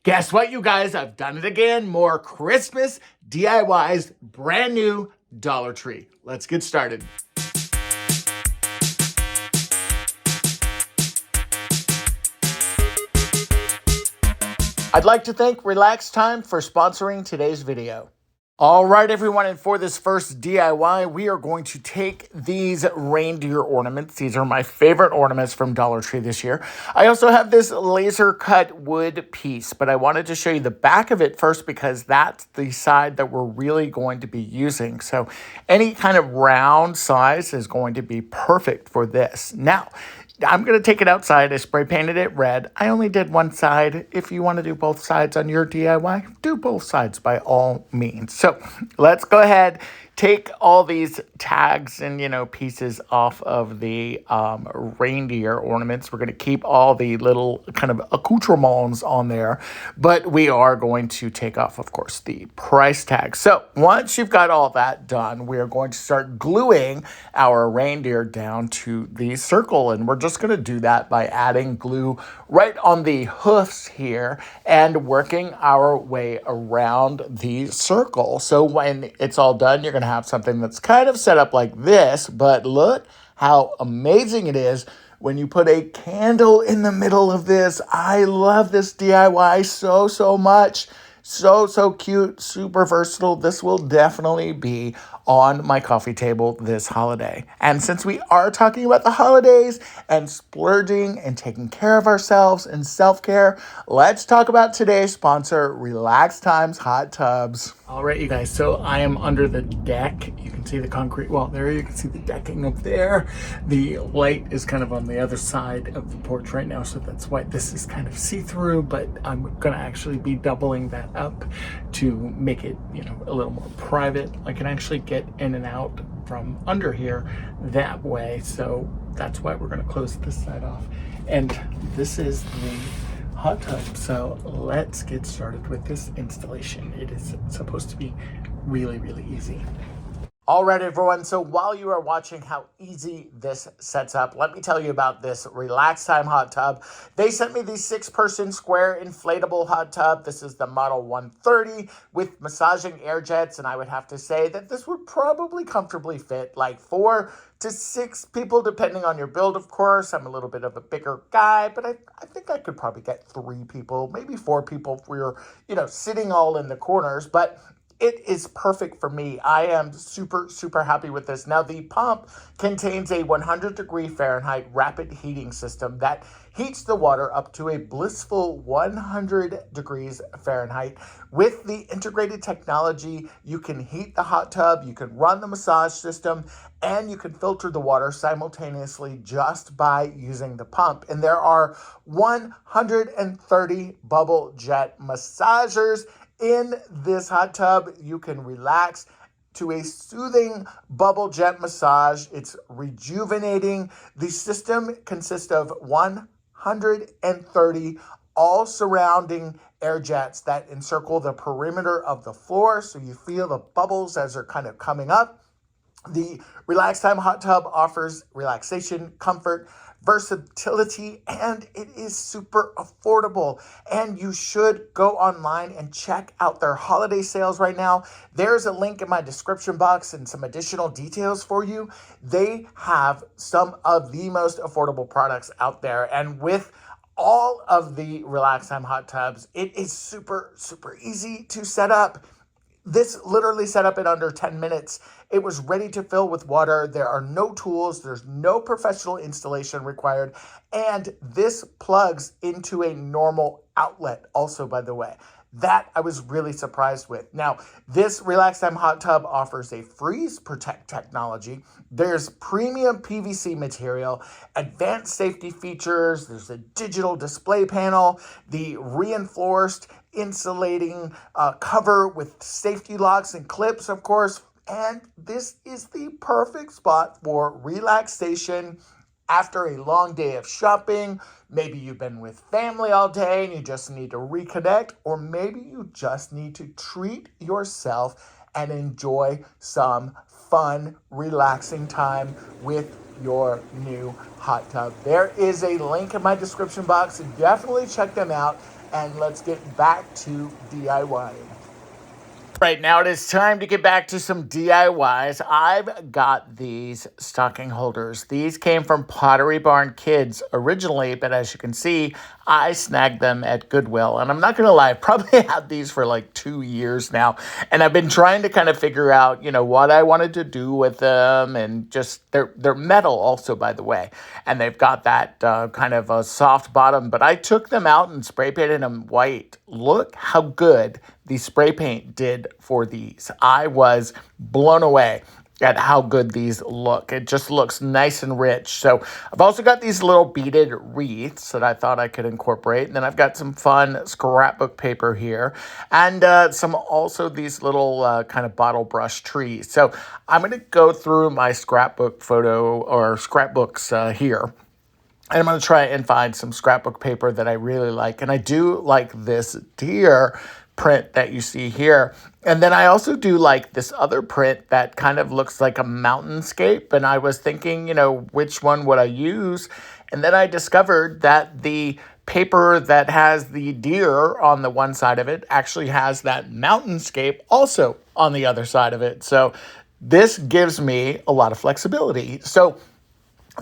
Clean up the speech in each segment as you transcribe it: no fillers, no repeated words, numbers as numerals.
Guess what, you guys? I've done it again. More Christmas DIYs, brand new Dollar Tree. Let's get started. I'd like to thank Relax Time for sponsoring today's video. All right, everyone, and for this first DIY, we are going to take these reindeer ornaments. These are my favorite ornaments from Dollar Tree this year. I also have this laser cut wood piece, but I wanted to show you the back of it first because that's the side that we're really going to be using. So any kind of round size is going to be perfect for this. Now, I'm going to take it outside. I spray painted it red. I only did one side. If you want to do both sides on your DIY, do both sides by all means. So let's go ahead, take all these tags and, pieces off of the reindeer ornaments. We're going to keep all the little kind of accoutrements on there, but we are going to take off, of course, the price tag. So once you've got all that done, we are going to start gluing our reindeer down to the circle, and we're just going to do that by adding glue right on the hoofs here and working our way around the circle. So when it's all done, you're going to have something that's kind of set up like this, but look how amazing it is when you put a candle in the middle of this. I love this DIY so much. So cute, super versatile. This will definitely be on my coffee table this holiday. And since we are talking about the holidays and splurging and taking care of ourselves and self-care, let's talk about today's sponsor, Relax Time's Hot Tubs. All right, you guys, so I am under the deck. You can see the concrete wall there. You can see the decking up there. The light is kind of on the other side of the porch right now, so that's why this is kind of see-through, but I'm gonna actually be doubling that up to make it, a little more private. I can actually get in and out from under here that way, so that's why we're gonna close this side off. And this is the hot tub. So let's get started with this installation. It is supposed to be really easy. All right, everyone. So while you are watching how easy this sets up, let me tell you about this Relax Time hot tub. They sent me the 6-person square inflatable hot tub. This is the Model 130 with massaging air jets, and I would have to say that this would probably comfortably fit like 4 to 6 people, depending on your build, of course. I'm a little bit of a bigger guy, but I think I could probably get 3 people, maybe 4 people if we were, sitting all in the corners, but it is perfect for me. I am super happy with this. Now, the pump contains a 100-degree Fahrenheit rapid heating system that heats the water up to a blissful 100 degrees Fahrenheit. With the integrated technology, you can heat the hot tub, you can run the massage system, and you can filter the water simultaneously just by using the pump. And there are 130 bubble jet massagers in this hot tub. You can relax to a soothing bubble jet massage. It's rejuvenating. The system consists of 130 all surrounding air jets that encircle the perimeter of the floor, so you feel the bubbles as they're kind of coming up. The Relax Time hot tub offers relaxation, comfort, versatility, and it is super affordable. And you should go online and check out their holiday sales right now. There's a link in my description box and some additional details for you. They have some of the most affordable products out there, and with all of the Relax Time hot tubs, it is super easy to set up. This literally set up in under 10 minutes. It was ready to fill with water. There are no tools. There's no professional installation required. And this plugs into a normal outlet also, by the way. That I was really surprised with. Now, this Relax Time hot tub offers a freeze protect technology. There's premium PVC material, advanced safety features. There's a digital display panel, the reinforced insulating cover with safety locks and clips, of course. And this is the perfect spot for relaxation after a long day of shopping. Maybe you've been with family all day and you just need to reconnect, or maybe you just need to treat yourself and enjoy some fun, relaxing time with your new hot tub. There is a link in my description box, so definitely check them out. and let's get back to DIYing. Right, now it is time to get back to some DIYs. I've got these stocking holders. These came from Pottery Barn Kids originally, but as you can see, I snagged them at Goodwill. And I'm not going to lie, I've probably had these for like 2 years now. And I've been trying to kind of figure out, what I wanted to do with them. And just, they're metal also, by the way. And they've got that kind of a soft bottom. But I took them out and spray painted them white. Look how good the spray paint did for these. I was blown away at how good these look. It just looks nice and rich. So I've also got these little beaded wreaths that I thought I could incorporate. And then I've got some fun scrapbook paper here and also these little kind of bottle brush trees. So I'm going to go through my scrapbook photo or scrapbooks here. And I'm going to try and find some scrapbook paper that I really like. And I do like this deer print that you see here. And then I also do like this other print that kind of looks like a mountainscape. And I was thinking, which one would I use? And then I discovered that the paper that has the deer on the one side of it actually has that mountainscape also on the other side of it. So this gives me a lot of flexibility. So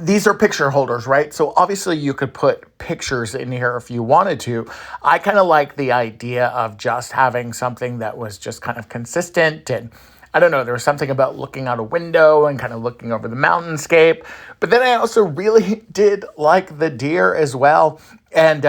these are picture holders, right? So obviously you could put pictures in here if you wanted to. I kind of like the idea of just having something that was just kind of consistent. And I don't know, there was something about looking out a window and kind of looking over the mountainscape. But then I also really did like the deer as well. And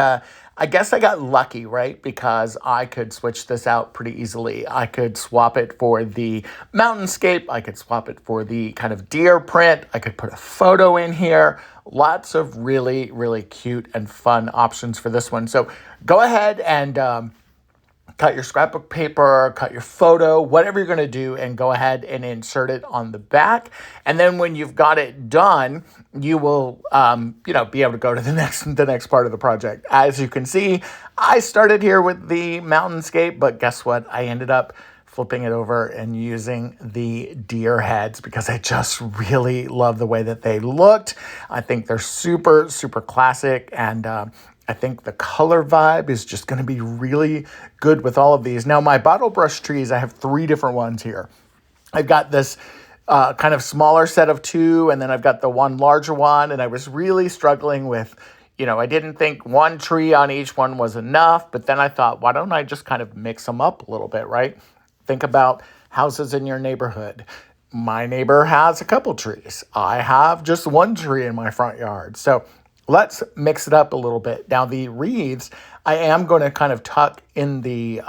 I guess I got lucky, right? Because I could switch this out pretty easily. I could swap it for the mountainscape. I could swap it for the kind of deer print. I could put a photo in here. Lots of really, really cute and fun options for this one. So go ahead and cut your scrapbook paper, cut your photo, whatever you're going to do, and go ahead and insert it on the back. And then when you've got it done, you will, be able to go to the next part of the project. As you can see, I started here with the mountainscape, but guess what? I ended up flipping it over and using the deer heads because I just really love the way that they looked. I think they're super, super classic, and I think the color vibe is just going to be really good with all of these. Now, my bottle brush trees, I have 3 different ones here. I've got this kind of smaller set of 2, and then I've got the one larger one, and I was really struggling with, I didn't think one tree on each one was enough, but then I thought, why don't I just kind of mix them up a little bit, right? Think about houses in your neighborhood. My neighbor has a couple trees. I have just one tree in my front yard. So let's mix it up a little bit. Now, the wreaths, I am going to kind of tuck in the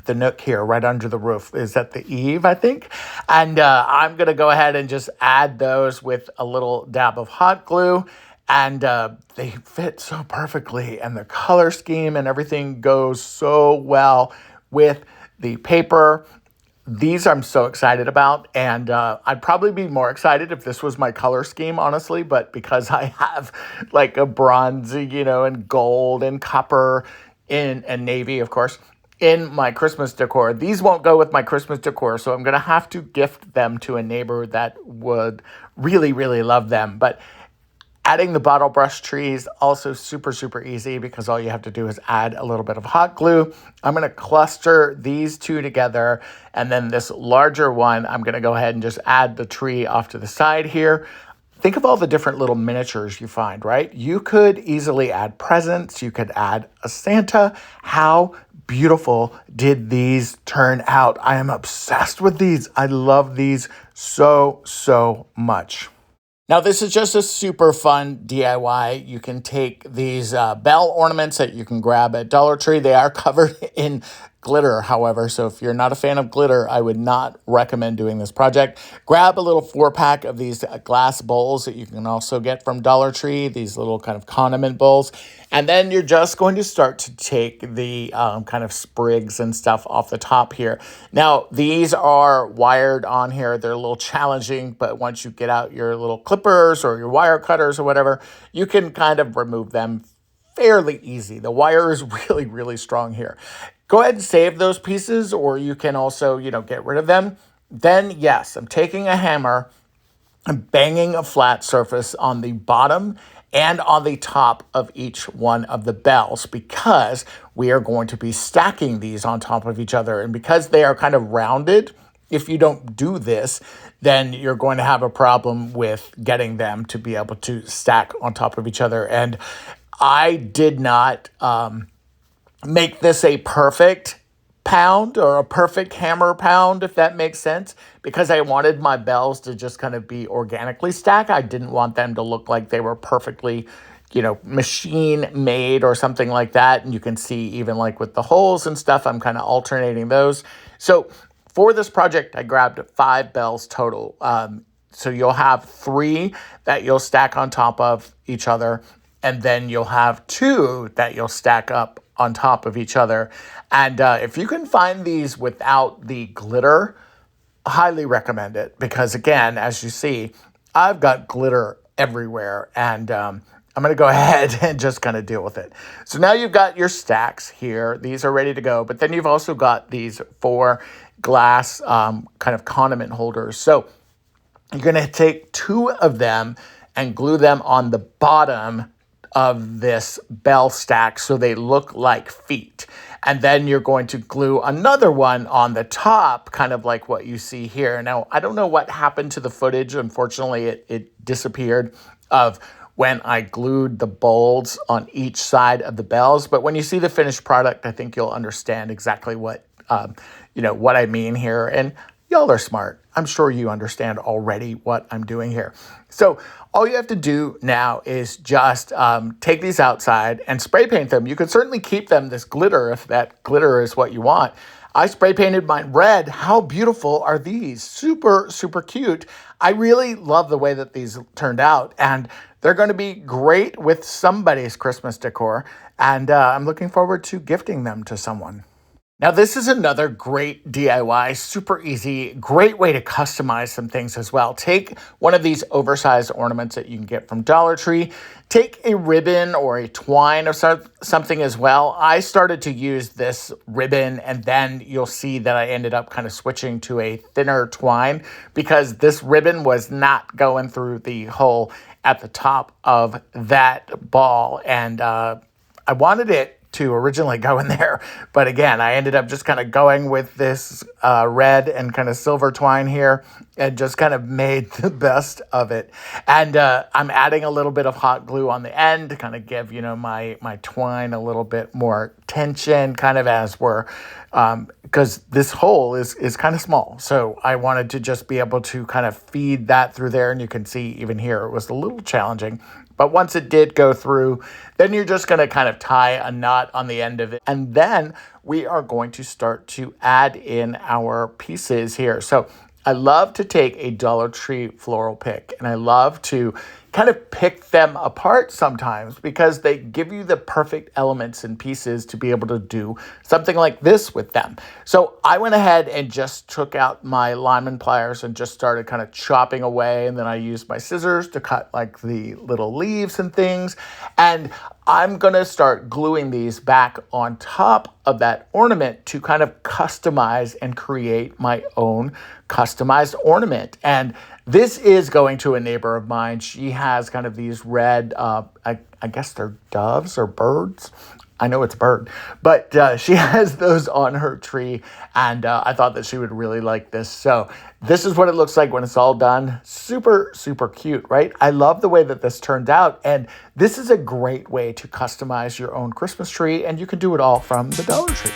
nook here right under the roof. Is that the eave, I think? And I'm going to go ahead and just add those with a little dab of hot glue. And they fit so perfectly. And the color scheme and everything goes so well with the paper. These I'm so excited about, and I'd probably be more excited if this was my color scheme, honestly, but because I have like a bronzy, and gold and copper and navy, of course, in my Christmas decor, these won't go with my Christmas decor, so I'm going to have to gift them to a neighbor that would really, really love them. But adding the bottle brush trees, also super, super easy because all you have to do is add a little bit of hot glue. I'm going to cluster these 2 together, and then this larger one, I'm going to go ahead and just add the tree off to the side here. Think of all the different little miniatures you find, right? You could easily add presents. You could add a Santa. How beautiful did these turn out? I am obsessed with these. I love these so, so much. Now, this is just a super fun DIY. You can take these bell ornaments that you can grab at Dollar Tree. They are covered in glitter, however, so if you're not a fan of glitter, I would not recommend doing this project. Grab a little 4-pack of these glass bowls that you can also get from Dollar Tree, these little kind of condiment bowls, and then you're just going to start to take the kind of sprigs and stuff off the top here. Now, these are wired on here. They're a little challenging, but once you get out your little clippers or your wire cutters or whatever, you can kind of remove them fairly easy. The wire is really, really strong here. Go ahead and save those pieces, or you can also, get rid of them. Then, yes, I'm taking a hammer and banging a flat surface on the bottom and on the top of each one of the bells, because we are going to be stacking these on top of each other. And because they are kind of rounded, if you don't do this, then you're going to have a problem with getting them to be able to stack on top of each other. And I did not make this a perfect pound or a perfect hammer pound, if that makes sense, because I wanted my bells to just kind of be organically stacked. I didn't want them to look like they were perfectly, machine made or something like that. And you can see even like with the holes and stuff, I'm kind of alternating those. So for this project, I grabbed 5 bells total. So you'll have 3 that you'll stack on top of each other, and then you'll have 2 that you'll stack up on top of each other. And if you can find these without the glitter, highly recommend it, because again, as you see, I've got glitter everywhere, and I'm going to go ahead and just kind of deal with it. So now you've got your stacks here. These are ready to go, but then you've also got these 4 glass kind of condiment holders. So you're going to take 2 of them and glue them on the bottom of this bell stack so they look like feet. And then you're going to glue another one on the top, kind of like what you see here. Now, I don't know what happened to the footage. Unfortunately, it disappeared of when I glued the bolts on each side of the bells. But when you see the finished product, I think you'll understand exactly what I mean here. And y'all are smart. I'm sure you understand already what I'm doing here. So all you have to do now is just take these outside and spray paint them. You could certainly keep them this glitter if that glitter is what you want. I spray painted mine red. How beautiful are these? Super, super cute. I really love the way that these turned out, and they're going to be great with somebody's Christmas decor, and I'm looking forward to gifting them to someone. Now, this is another great DIY, super easy, great way to customize some things as well. Take one of these oversized ornaments that you can get from Dollar Tree. Take a ribbon or a twine or something as well. I started to use this ribbon, and then you'll see that I ended up kind of switching to a thinner twine because this ribbon was not going through the hole at the top of that ball. And I wanted it to originally go in there. But again, I ended up just kind of going with this red and kind of silver twine here and just kind of made the best of it. And I'm adding a little bit of hot glue on the end to kind of give, my twine a little bit more tension kind of as we're, because this hole is kind of small. So I wanted to just be able to kind of feed that through there. And you can see even here, it was a little challenging. But once it did go through, then you're just going to kind of tie a knot on the end of it. And then we are going to start to add in our pieces here. So I love to take a Dollar Tree floral pick, and I love to kind of pick them apart sometimes because they give you the perfect elements and pieces to be able to do something like this with them. So I went ahead and just took out my lineman pliers and just started kind of chopping away. And then I used my scissors to cut like the little leaves and things. And I'm going to start gluing these back on top of that ornament to kind of customize and create my own customized ornament. And this is going to a neighbor of mine. She has kind of these red, I guess they're doves or birds. I know it's a bird, but she has those on her tree, and I thought that she would really like this. So this is what it looks like when it's all done. Super, super cute, right? I love the way that this turned out, and this is a great way to customize your own Christmas tree, and you can do it all from the Dollar Tree.